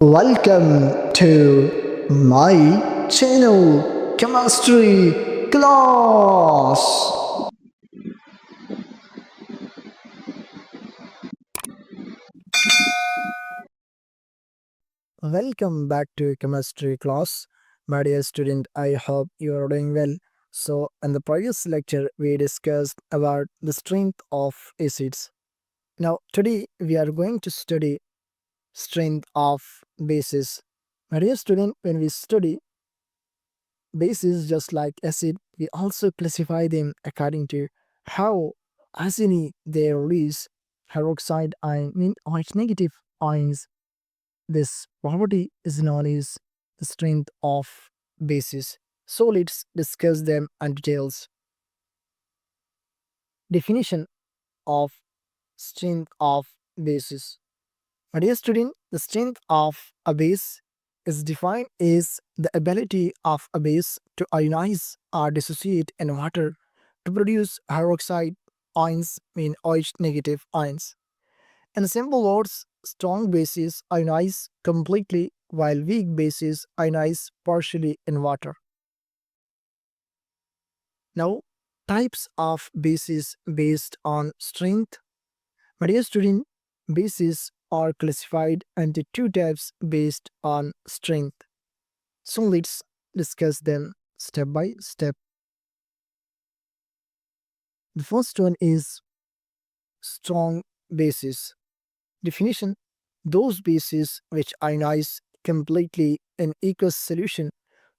Welcome to my channel Chemistry Class. Welcome back to Chemistry Class. My dear student, I hope you are doing well. So, in the previous lecture, we discussed about the strength of acids. Now, today we are going to study strength of bases. My dear student, when we study bases just like acid, we also classify them according to how acidity they release hydroxide ion mean OH negative ions. This property is known as the strength of bases. So let's discuss them in details. Definition of strength of bases. My dear student, the strength of a base is defined as the ability of a base to ionize or dissociate in water to produce hydroxide ions mean OH negative ions. In simple words, strong bases ionize completely while weak bases ionize partially in water. Now, types of bases based on strength. My dear student, bases are classified into two types based on strength. So let's discuss them step by step. The first one is strong bases. Definition: those bases which ionize completely in aqueous solution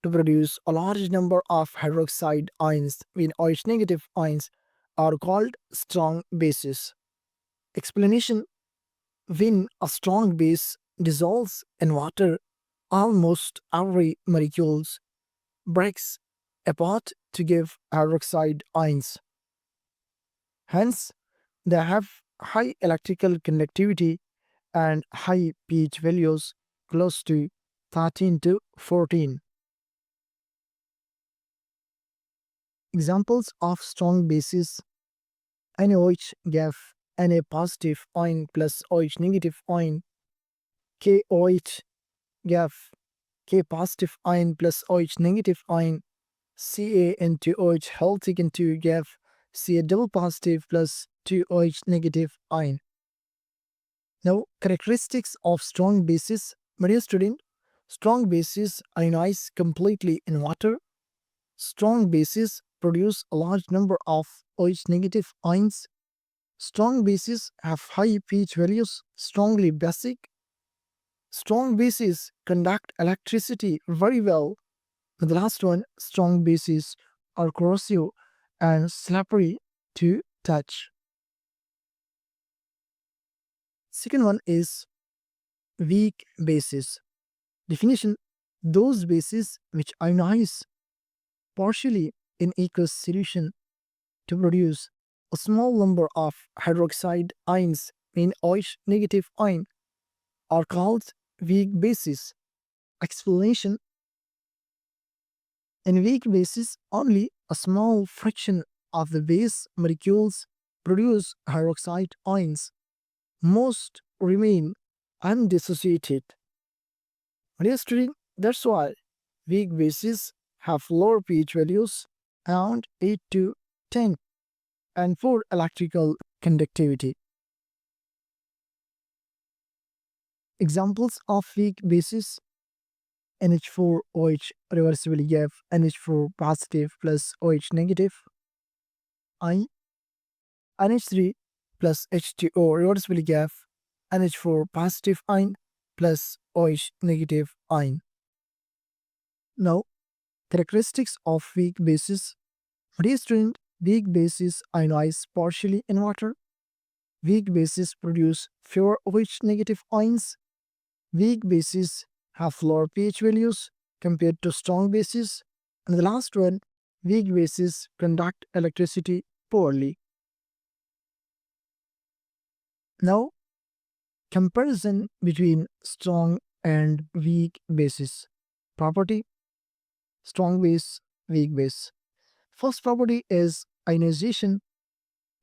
to produce a large number of hydroxide ions with OH negative ions are called strong bases. Explanation: when a strong base dissolves in water, almost every molecule breaks apart to give hydroxide ions. Hence, they have high electrical conductivity and high pH values close to 13 to 14. Examples of strong bases: NaOH gave Na positive ion plus OH negative ion, KOH gave K positive ion plus OH negative ion, Ca into OH healthy into gave Ca double positive plus 2OH negative ion. Now, characteristics of strong bases. My dear student, strong bases ionize completely in water. Strong bases produce a large number of OH negative ions. Strong bases have high pH values, strongly basic. Strong bases conduct electricity very well. And the last one, strong bases are corrosive and slippery to touch. Second one is weak bases. Definition: those bases which ionize partially in aqueous solution to produce a small number of hydroxide ions in OH negative ion are called weak bases. Explanation: in weak bases, only a small fraction of the base molecules produce hydroxide ions. Most remain undissociated. Dear student, that's why weak bases have lower pH values around 8 to 10 and poor electrical conductivity. Examples of weak bases: NH4OH reversibly gave NH4 positive plus OH negative ion, NH3 plus H2O reversibly gave NH4 positive ion plus OH negative ion. Now, characteristics of weak bases. Dear student, weak bases ionize partially in water. Weak bases produce fewer OH negative ions. Weak bases have lower pH values compared to strong bases. And the last one, weak bases conduct electricity poorly. Now, comparison between strong and weak bases. Property: strong base, weak base. First property is ionization.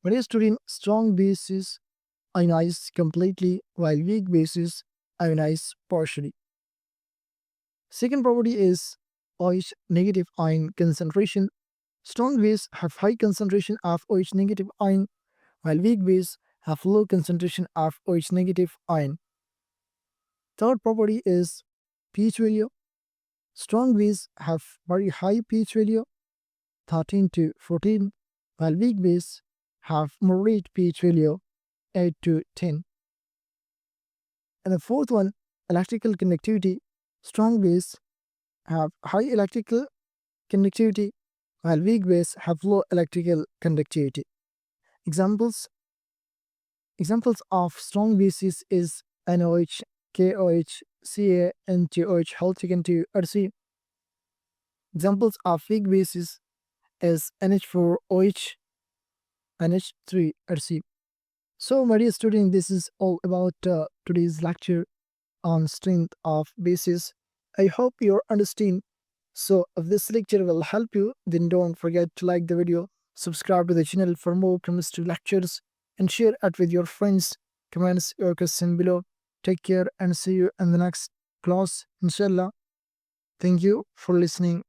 When a student, strong bases ionize completely while weak bases ionize partially. Second property is OH negative ion concentration. Strong bases have high concentration of OH negative ion, while weak bases have low concentration of OH negative ion. Third property is pH value. Strong bases have very high pH value, 13 to 14, while weak bases have moderate pH value, 8 to 10. And the fourth one, electrical conductivity. Strong bases have high electrical conductivity, while weak bases have low electrical conductivity. Examples of strong bases is NOH, KOH, Ca, NaOH, whole chicken 2, Rc. Examples of weak bases is NH4OH, NH3, Rc. So, my dear student, this is all about today's lecture on strength of bases. I hope you understand. So, if this lecture will help you, then don't forget to like the video, subscribe to the channel for more chemistry lectures, and share it with your friends. Comments your question below. Take care and see you in the next class, inshallah. Thank you for listening.